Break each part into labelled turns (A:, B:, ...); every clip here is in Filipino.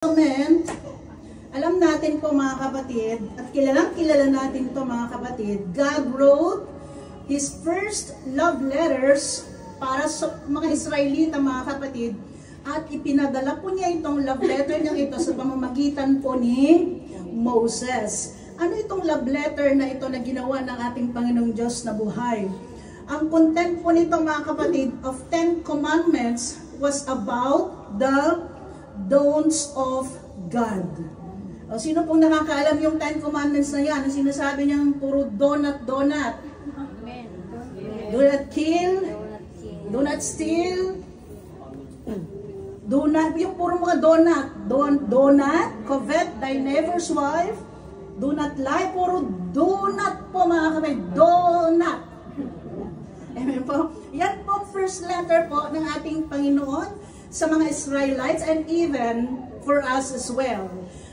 A: Testament, alam natin po mga kapatid, at kilala natin to mga kapatid, God wrote His first love letters para sa mga Israelita mga kapatid, at ipinadala po niya itong love letter niya ito sa pamamagitan po ni Moses. Ano itong love letter na ito na ginawa ng ating Panginoong Diyos na buhay? Ang content po nito mga kapatid of 10 Commandments was about the don'ts of God. O, sino pong nakakaalam yung 10 Commandments na yan? Ang sinasabi niyang puro donut. Do not kill, do not steal, do not, yung puro mga donut. Do not covet thy neighbor's wife, do not lie, puro donut po mga kapatid. Donut. Amen po. Yan po first letter po ng ating Panginoon sa mga Israelites and even for us as well.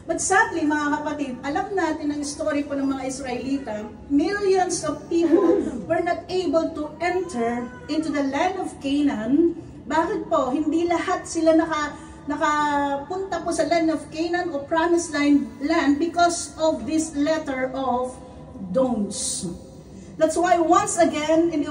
A: But sadly, mga kapatid, alam natin ang story po ng mga Israelita. Millions of people were not able to enter into the land of Canaan. Bakit po? Hindi lahat sila nakapunta po sa land of Canaan o promised land because of this letter of don'ts. That's why once again, in the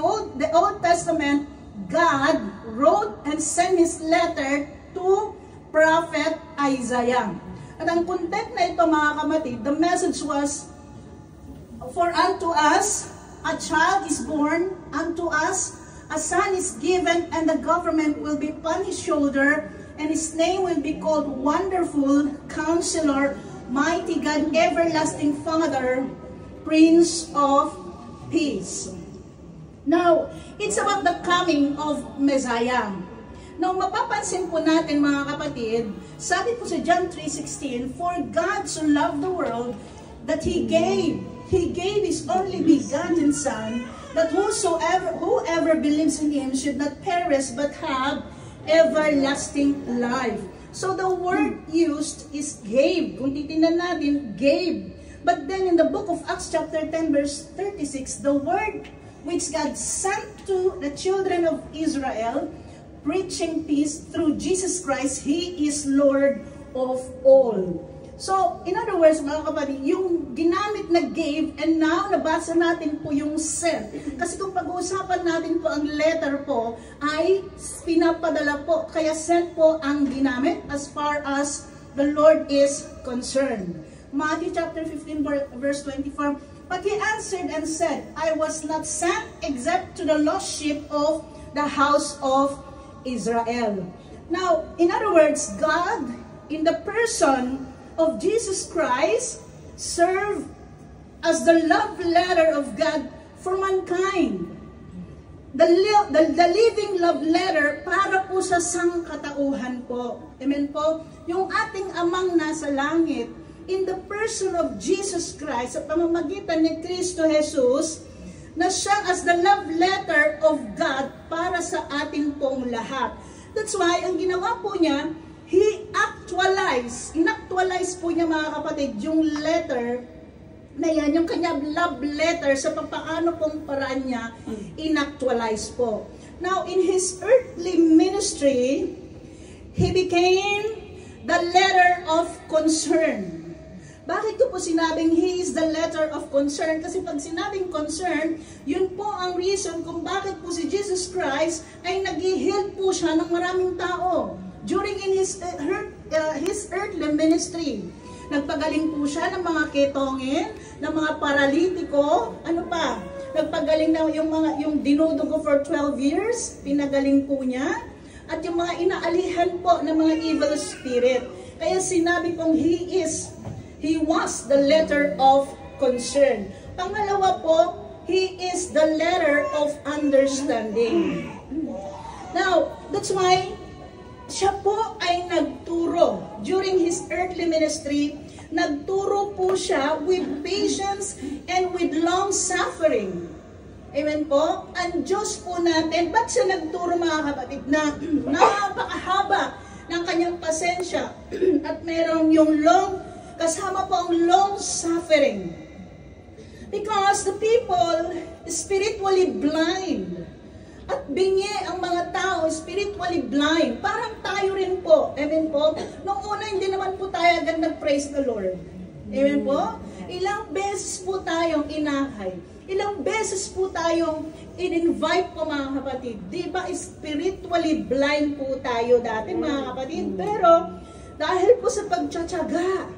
A: Old Testament, God wrote and sent His letter to Prophet Isaiah. At ang content na ito mga kapatid, the message was, for unto us a child is born, unto us a son is given, and the government will be upon His shoulder, and His name will be called Wonderful, Counselor, Mighty God, Everlasting Father, Prince of Peace. Now, it's about the coming of Messiah. Now, mapapansin po natin mga kapatid, sabi po sa John 3:16, for God so loved the world that He gave His only begotten Son, that whoever believes in Him should not perish but have everlasting life. So the word used is gave. Kung titingnan natin, gave. But then in the book of Acts chapter 10 verse 36, the word which God sent to the children of Israel, preaching peace through Jesus Christ, He is Lord of all. So, in other words, mga kapatid, yung ginamit na gave, and now nabasa natin po yung sent. Kasi kung pag-uusapan natin po ang letter po, ay pinapadala po. Kaya sent po ang ginamit as far as the Lord is concerned. Matthew chapter 15 verse 24, but He answered and said, I was not sent except to the lost sheep of the house of Israel. Now, in other words, God, in the person of Jesus Christ, served as the love letter of God for mankind. The living love letter para po sa sangkatauhan po. Amen po? Yung ating amang nasa langit, in the person of Jesus Christ, sa pamamagitan ni Kristo Jesus, na siya as the love letter of God para sa ating pong lahat. That's why, ang ginawa po niya, inactualize po niya mga kapatid, yung letter na yan, yung kanyang love letter sa papaano pong paraan niya, inactualize po. Now, in His earthly ministry, He became the letter of concern. Bakit ko po sinabing He is the letter of concern? Kasi pag sinabing concern, yun po ang reason kung bakit po si Jesus Christ ay nag-heal po siya ng maraming tao. During in His earthly ministry, nagpagaling po siya ng mga ketongin, ng mga paralitiko, ano pa? Nagpagaling na yung dinudugo for 12 years, pinagaling po niya. At yung mga inaalihan po ng mga evil spirit. Kaya sinabi kong He was the letter of concern. Pangalawa po, He is the letter of understanding. Now, that's why siya po ay nagturo. During His earthly ministry, nagturo po siya with patience and with long suffering. Amen po? Ang Diyos po natin, ba't siya nagturo mga kapatid na napakahaba ng kanyang pasensya at merong yung kasama po ang long suffering. Because the people spiritually blind. at bingi ang mga tao spiritually blind. Parang tayo rin po. Amen po? Noong una, hindi naman po tayo agad nag-praise the Lord. Amen po? Ilang beses po tayong inakay. Ilang beses po tayong in-invite po mga kapatid. Di ba spiritually blind po tayo dati mga kapatid? Pero dahil po sa pagtsatsaga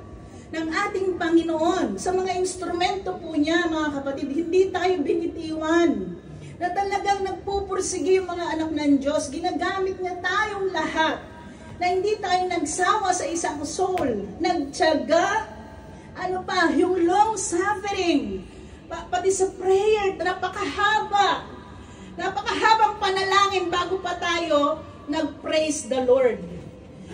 A: ng ating Panginoon, sa mga instrumento po niya mga kapatid, hindi tayo binitiwan. Na talagang nagpupursige yung mga anak ng Diyos. Ginagamit niya tayong lahat. Na hindi tayo nagsawa sa isang soul. Nagtyaga, ano pa, yung long suffering. Pati sa prayer, napakahaba. Napakahabang panalangin bago pa tayo nag-praise the Lord.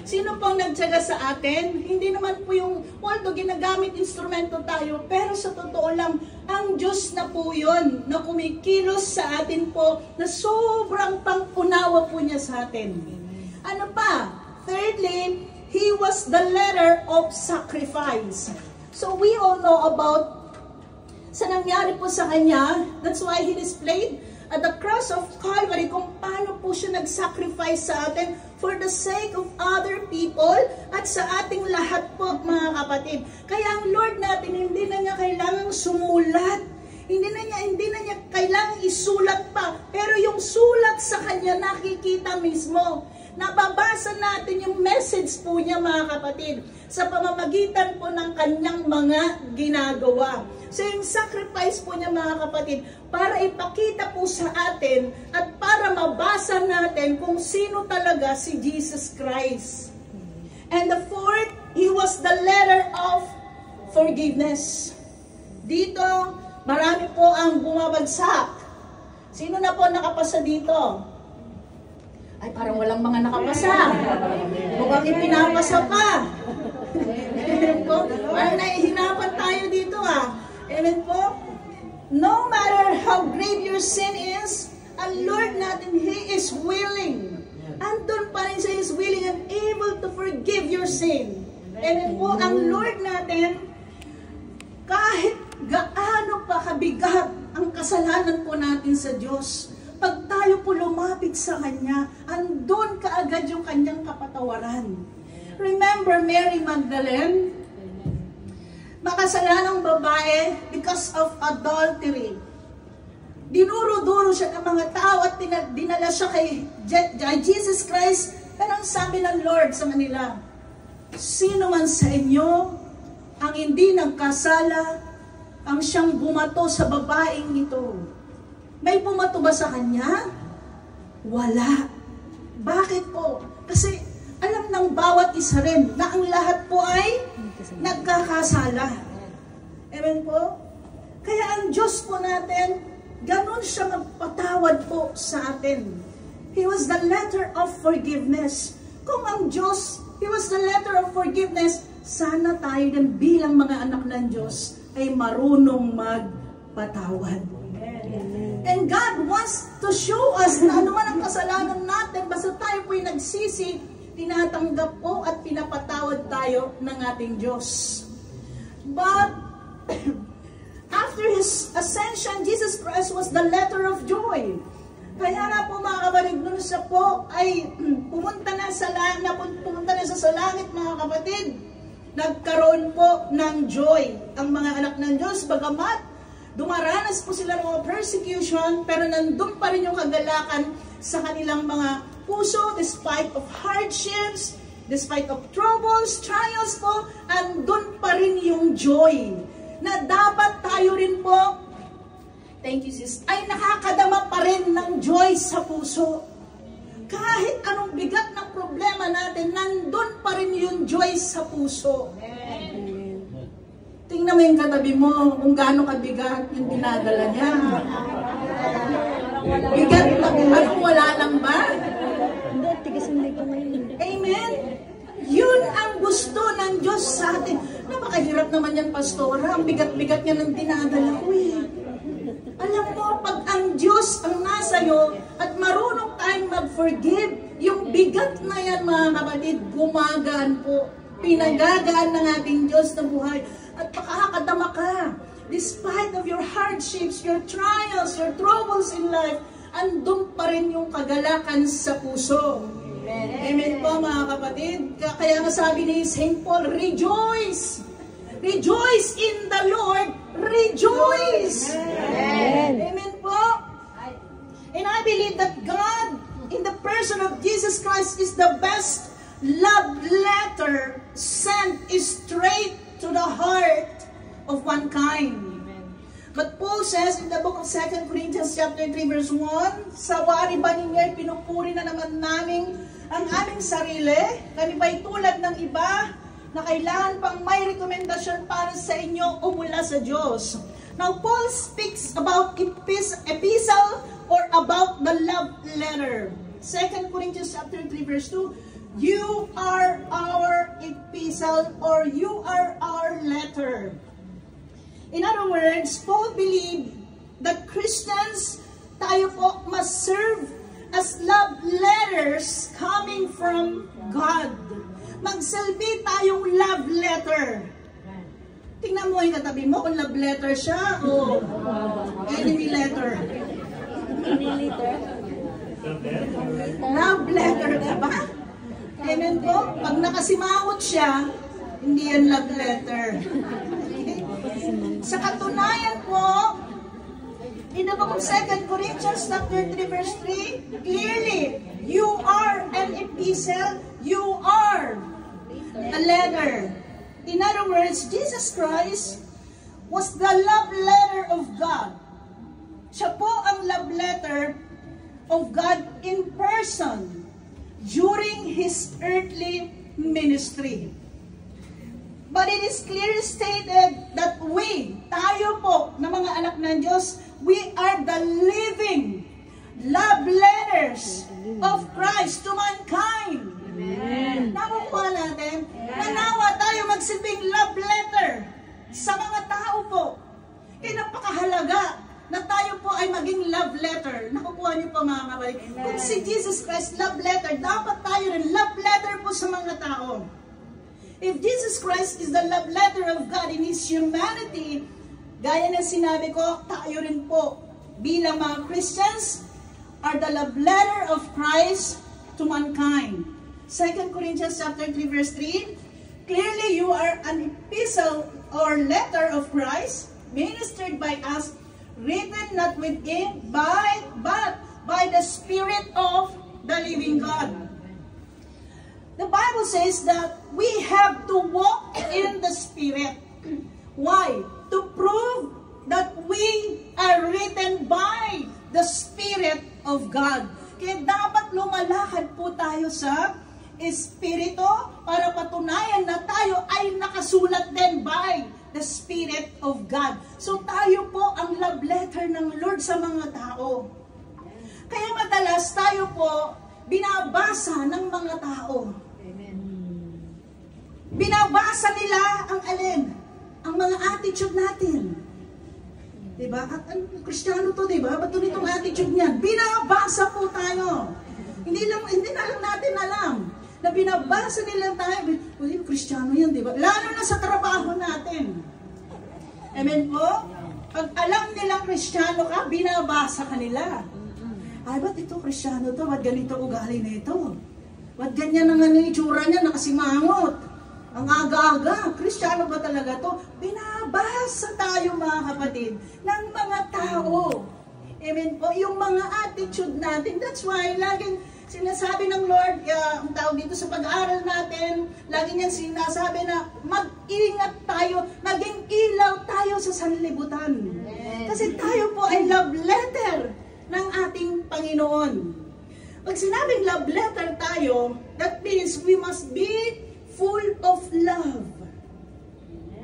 A: Sino pong nagtyaga sa atin? Hindi naman po yung, although ginagamit instrumento tayo, pero sa totoo lang, ang Diyos na po yun, na kumikilos sa atin po, na sobrang pang-unawa po niya sa atin. Ano pa? Thirdly, He was the letter of sacrifice. So we all know about sa nangyari po sa Kanya, that's why He displayed at the cross of Calvary kung paano po siya nag-sacrifice sa atin for the sake of other people at sa ating lahat po mga kapatid. Kaya ang Lord natin hindi na niya kailangang sumulat. Hindi na niya kailangang isulat pa. Pero yung sulat sa Kanya nakikita mismo. Nababasa natin yung message po niya mga kapatid sa pamamagitan po ng Kanyang mga ginagawa. So yung sacrifice po niya mga kapatid, para ipakita po sa atin at para mabasa natin kung sino talaga si Jesus Christ. And the fourth, He was the letter of forgiveness. Dito, marami po ang bumabagsak. Sino na po nakapasa dito? Ay, parang walang mga nakapasa. Mukhang ipinapasa pa. Parang nahihinapan tayo dito Amen po? No matter how grave your sin is, ang Lord natin, He is willing. Andun pa rin siya, is willing and able to forgive your sin. Amen po? Ang Lord natin, kahit gaano pa kabigat ang kasalanan po natin sa Diyos, pag tayo po lumapit sa Kanya, andun kaagad yung Kanyang kapatawaran. Remember Mary Magdalene? Makasalanang babae because of adultery. Dinuro-duro siya ng mga tao at dinala siya kay Jesus Christ. Pero ang sabi ng Lord sa kanila, sino man sa inyo ang hindi nagkasala, ang siyang bumato sa babaeng ito. May bumato ba sa kanya? Wala. Bakit po? Kasi alam ng bawat isa rin na ang lahat po ay nagkakasala. Amen po? Kaya ang Diyos po natin, ganun siya magpatawad po sa atin. He was the letter of forgiveness. Kung ang Diyos, He was the letter of forgiveness, sana tayo din bilang mga anak ng Diyos ay marunong magpatawad. And God wants to show us na anuman ang kasalanan natin, basta tayo po'y nagsisi, tinatanggap po at pinapatawad tayo ng ating Diyos. But, after His ascension, Jesus Christ was the letter of joy. Kaya nga po mga kapatid, nung siya po ay pumunta na sa langit mga kapatid, nagkaroon po ng joy ang mga anak ng Diyos, bagamat dumaranas po sila ng mga persecution, pero nandun pa rin yung kagalakan sa kanilang mga puso, despite of hardships, despite of troubles, trials po, andun pa rin yung joy. Na dapat tayo rin po, thank you sis, ay nakakadama pa rin ng joy sa puso. Kahit anong bigat ng problema natin, nandun pa rin yung joy sa puso. Amen. Tingnan mo yung katabi mo kung gaano kabigat yung dinadala niya. Bigat na, anong wala lang ba? Amen? Yun ang gusto ng Diyos sa atin. Napakahirap naman yan, pastora. Ang bigat-bigat niya ng dinadala ko Alam mo, pag ang Diyos ang nasa'yo at marunong tayong mag-forgive, yung bigat na yan mga kapatid, gumagaan po. Pinagagaan ng ating Diyos na buhay. At makakadama ka. Despite of your hardships, your trials, your troubles in life, andun pa rin yung kagalakan sa puso. Amen po mga kapatid. Kaya nga sabi ni St. Paul, rejoice! Rejoice in the Lord! Rejoice! Amen po. And I believe that God, in the person of Jesus Christ, is the best love letter sent straight to the heart of mankind. But Paul says in the book of 2 Corinthians chapter 3 verse 1, sa wari ba ninyo, pinupuri na naman namin ang aming sarili? Kami ba'y tulad ng iba na kailangan pang may rekomendasyon para sa inyo o mula sa Diyos? Now, Paul speaks about epistle or about the love letter. 2 Corinthians chapter 3 verse 2, you are our epistle or you are our letter. In other words, Paul believed that Christians, tayo po must serve as love letters coming from God. Magsilbi tayong love letter. Tingnan mo yung katabi mo kung love letter siya o enemy letter.
B: Enemy letter?
A: Love letter ka ba? Amen po? Pag nakasimangot siya, hindi yan love letter. Sa katunayan po, in the book of 2 Corinthians chapter 3 verse 3, clearly, you are an epistle, you are a letter. In other words, Jesus Christ was the love letter of God. Siya po ang love letter of God in person during His earthly ministry. But it is clearly stated that tayo po, na mga anak ng Diyos, we are the living love letters of Christ to mankind. Amen. Nakukuha natin, nanawa tayo magsilbing love letter sa mga tao po. Napakahalaga na tayo po ay maging love letter. Nakukuha niyo po mga kapatid. Kung si Jesus Christ love letter, dapat tayo rin love letter po sa mga tao. If Jesus Christ is the love letter of God in His humanity, gaya ng sinabi ko, tayo rin po bilang mga Christians are the love letter of Christ to mankind. 2 Corinthians chapter 3 verse 3, clearly you are an epistle or letter of Christ, ministered by us, written not with ink, but by the Spirit of the living God. The Bible says that we have to walk in the Spirit. Why? To prove that we are written by the Spirit of God. Kaya dapat lumalakad po tayo sa Espiritu para patunayan na tayo ay nakasulat din by the Spirit of God. So tayo po ang love letter ng Lord sa mga tao. Kaya madalas tayo po binabasa ng mga tao. Binabasa nila ang alin? Ang mga attitude natin. Diba? At Kristiyano to, diba? Ba't itong attitude niyan? Binabasa po tayo. Hindi na lang natin alam na binabasa nila tayo. Kristiyano yan, diba? Lalo na sa trabaho natin. Amen po? Pag alam nilang Kristiyano ka, binabasa ka nila. Ay, ba't ito Kristiyano to? Ba't ganito ugali na ito? Ba't ganyan ang itsura niya, nakasimangot? Ang aga-aga, Kristiyano ba talaga to? Binabasa tayo mga kapatid ng mga tao. Amen po, yung mga attitude natin. That's why laging sinasabi ng Lord, ang tawag dito sa pag-aaral natin, lagi niyang sinasabi na mag-ingat tayo, maging ilaw tayo sa sanlibutan. Kasi tayo po ay love letter ng ating Panginoon. Pag sinabing love letter tayo, that means we must be full of love.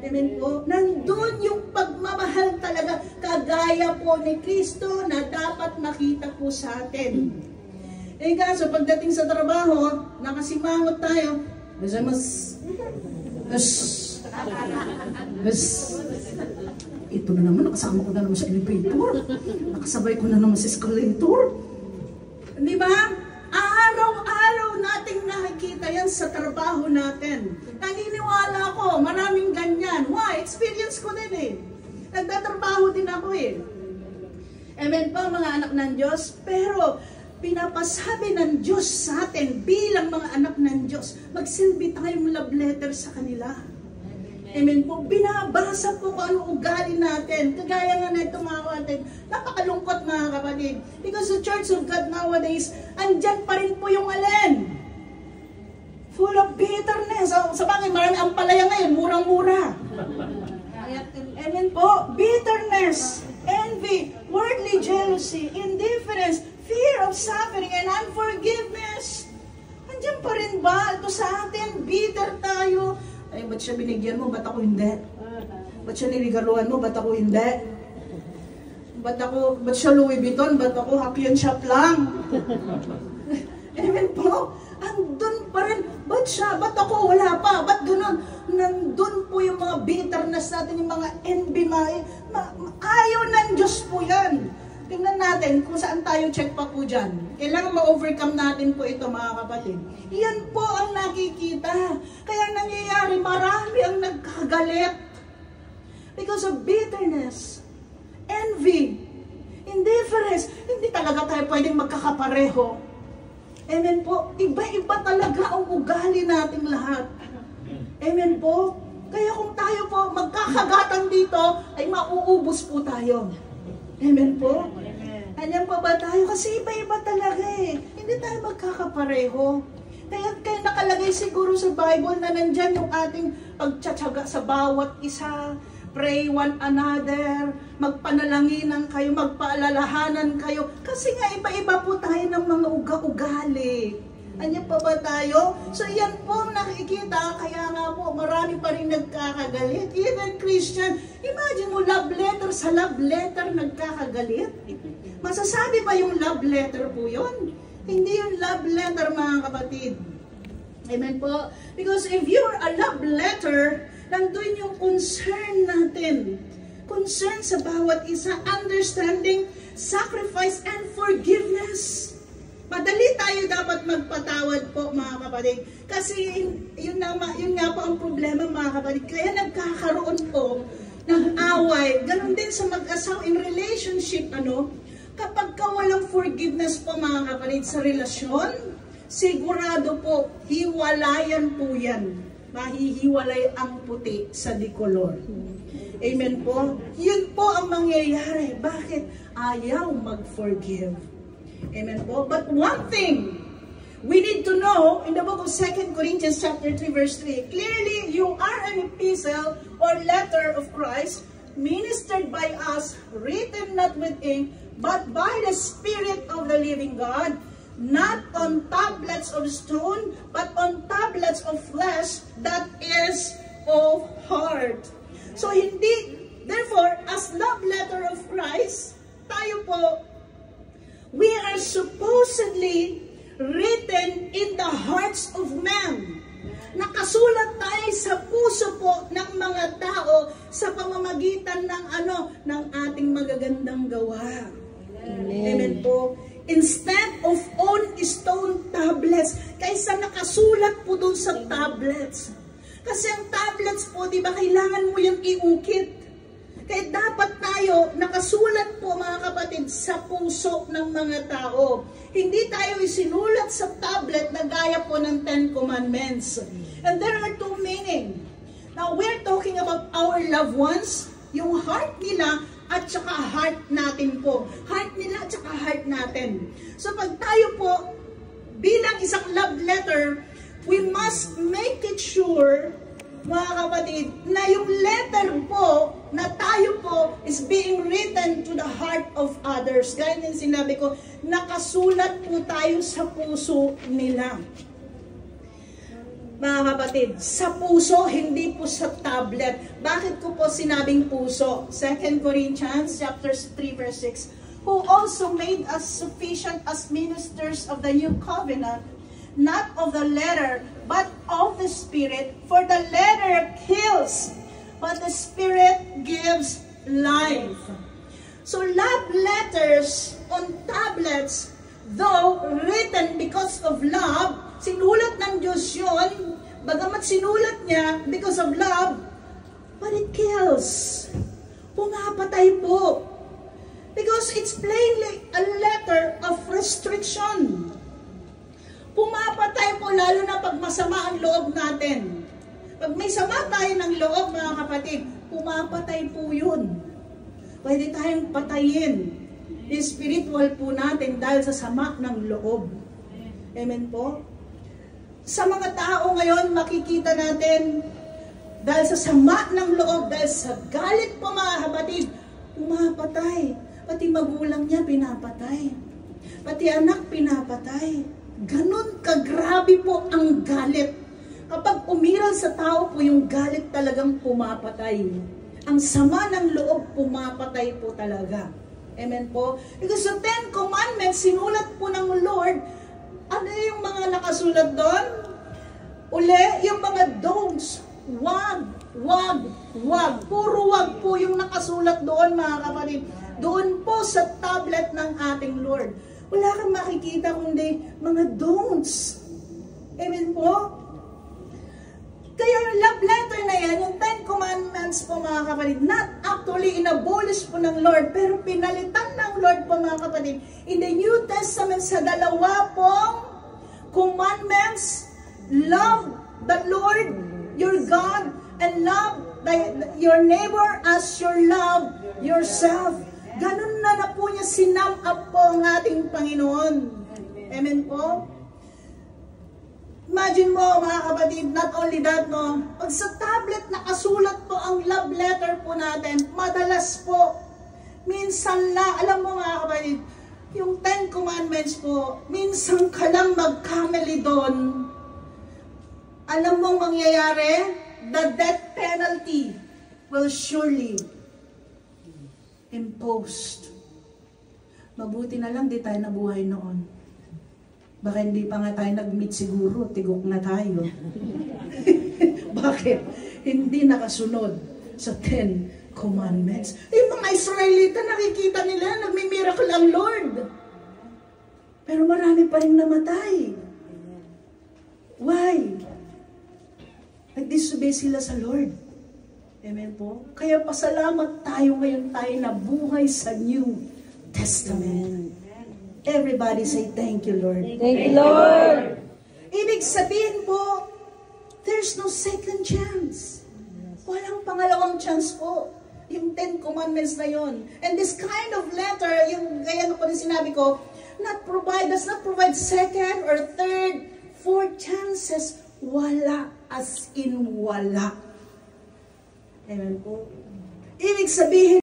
A: Amen po. Nandun yung pagmamahal talaga, kagaya po ni Kristo na dapat makita po sa atin. Eh kaso, pagdating sa trabaho, nakasimangot tayo, ito na naman, nakasama ko na naman sa elevator, nakasabay ko na naman sa escalator. Di ba? Araw-araw nating nakikita yan sa trabaho natin. Naniniwala ko, maraming ganyan. Why? Experience ko din eh. Nagtatrabaho din ako eh. Amen po mga anak ng Diyos. Pero pinapasabi ng Diyos sa atin bilang mga anak ng Diyos, magsilbi tayong love letter sa kanila. Amen po. Binabasa po kung ano ugali natin. Kagaya nga na ito mga kapatid. Napakalungkot mga kapatid. Because the Church of God nowadays, andyan pa rin po yung alin. Full of bitterness. Sa bagay, marami ang palaya ngayon. Murang-mura. Amen po. Bitterness, envy, worldly jealousy, indifference, fear of suffering, and unforgiveness. Andyan pa rin ba? Ito sa atin, bitter tayo. Ay, ba't siya binigyan mo? Ba't ako hindi? Ba't siya niligaruhan mo? Ba't ako hindi? Ba't siya Louis Vuitton? Ba't ako Happy and Shop lang? Amen po. Andun pa rin. Ba't siya? Ba't ako? Wala pa. Ba't ganun? Nandun po yung mga bitterness natin, yung mga envy, ayaw ng Diyos po yan. Tingnan natin kung saan tayo check pa po dyan. Kailangan ma-overcome natin po ito mga kapatid. Yan po ang nakikita. Kaya nangyayari, marami ang nagkagalit. Because of bitterness, envy, indifference. Hindi talaga tayo pwedeng magkakapareho. Amen po. Iba-iba talaga ang ugali nating lahat. Amen po. Kaya kung tayo po magkakagatan dito, ay mauubos po tayo. Amen po. Ayan pa ba tayo? Kasi iba-iba talaga eh. Hindi tayo magkakapareho. Kaya nakalagay siguro sa Bible na nandyan yung ating pagtsatsaga sa bawat isa. Pray one another. Magpanalanginan kayo, magpaalalahanan kayo. Kasi nga iba-iba po tayo ng mga ugali. Anyan pa ba tayo? So yan po nakikita, kaya nga po marami pa rin nagkakagalit. Even Christian, imagine mo love letter sa love letter nagkakagalit. Masasabi ba yung love letter po yun? Hindi yung love letter mga kapatid. Amen po? Because if you're a love letter, nandun yung concern natin. Concern sa bawat isa, understanding, sacrifice, and forgiveness. Madali tayo dapat magpatawad po mga kapatid. Kasi yun nga po ang problema mga kapatid. Kaya nagkakaroon po ng away. Ganon din sa mag-asawa in relationship, kapag walang forgiveness po mga kapatid sa relasyon, sigurado po, hiwalayan po yan. Mahihiwalay ang puti sa dikolor. Amen po? Yun po ang mangyayari. Bakit? Ayaw mag-forgive. Amen po. But one thing we need to know in the book of 2 Corinthians chapter 3 verse 3, clearly you are an epistle or letter of Christ, ministered by us, written not with ink, but by the Spirit of the living God, not on tablets of stone, but on tablets of flesh, that is of heart. So therefore, as love letter of Christ, tayo po, we are supposedly written in the hearts of men. Nakasulat tayo sa puso po ng mga tao sa pamamagitan ng ating magagandang gawa. Amen. Amen po. Instead of on stone tablets, kaysa nakasulat po doon sa tablets. Kasi ang tablets po, di ba, kailangan mo yung iukit. Kaya dapat tayo nakasulat po mga kapatid sa puso ng mga tao. Hindi tayo isinulat sa tablet na gaya po ng 10 Commandments. And there are two meaning. Now we're talking about our loved ones, yung heart nila at saka heart natin po. Heart nila at saka heart natin. So pag tayo po bilang isang love letter, we must make it sure mga kapatid, na yung letter po, na tayo po, is being written to the heart of others. Gaya din sinabi ko, nakasulat po tayo sa puso nila. Mga kapatid, sa puso, hindi po sa tablet. Bakit ko po sinabing puso? 2 Corinthians chapter 3 verse 6, who also made us sufficient as ministers of the new covenant, not of the letter, but of the Spirit. For the letter kills, but the Spirit gives life. So love letters on tablets, though written because of love, sinulat ng Diyos yun, bagamat sinulat niya because of love, but it kills. Pumapatay po. Because it's plainly a letter of restriction. Pumapatay po lalo na pag masama ang loob natin. Pag may sama tayo ng loob, mga kapatid, pumapatay po yun. Pwede tayong patayin. Spiritual po natin dahil sa sama ng loob. Amen po? Sa mga tao ngayon, makikita natin, dahil sa sama ng loob, dahil sa galit po mga kapatid, pumapatay. Pati magulang niya pinapatay. Pati anak pinapatay. Ganon kagrabe po ang galit. Kapag umiral sa tao po yung galit talagang pumapatay. Ang sama ng loob pumapatay po talaga. Amen po? Because the 10 Commandments, sinulat po ng Lord, ano yung mga nakasulat doon? Uli, yung mga don'ts. Wag, wag, wag. Puro wag po yung nakasulat doon, mga kapatid. Doon po sa tablet ng ating Lord. Wala kang makikita kundi mga don'ts. Amen po? Kaya yung love letter na yan, yung 10 Commandments po mga kapatid, not actually inabolish po ng Lord, pero pinalitan ng Lord po mga kapatid. In the New Testament, sa dalawa pong commandments, love the Lord, your God, and love your neighbor as your love yourself. Ganun na po niya sinam up po ang ating Panginoon. Amen po? Imagine mo mga kapatid, not only that, no? Pag sa tablet nakasulat po ang love letter po natin, madalas po, minsan lang, alam mo mga kapatid, yung 10 Commandments po, minsan ka lang magkamali doon. Alam mong mangyayari? The death penalty will surely imposed. Mabuti na lang di tayo nabuhay noon. Baka hindi pa nga tayo nag-meet siguro, tigok na tayo. Bakit? Hindi nakasunod sa 10 Commandments. Yung mga Israelita, nakikita nila, nagmi-miracle ang Lord. Pero marami pa rin namatay. Why? Nag-disobey sila sa Lord. Amen po? Kaya pasalamat tayo ngayon tayo na buhay sa New Testament. Everybody say, thank you, Lord.
B: Thank you, Lord.
A: Ibig sabihin po, there's no second chance. Walang pangalawang chance po. Yung 10 Commandments na yon. And this kind of letter, yung gaya ko din sinabi ko, does not provide second or third, fourth chances. Wala, as in wala. Amen po. Ibig sabihin,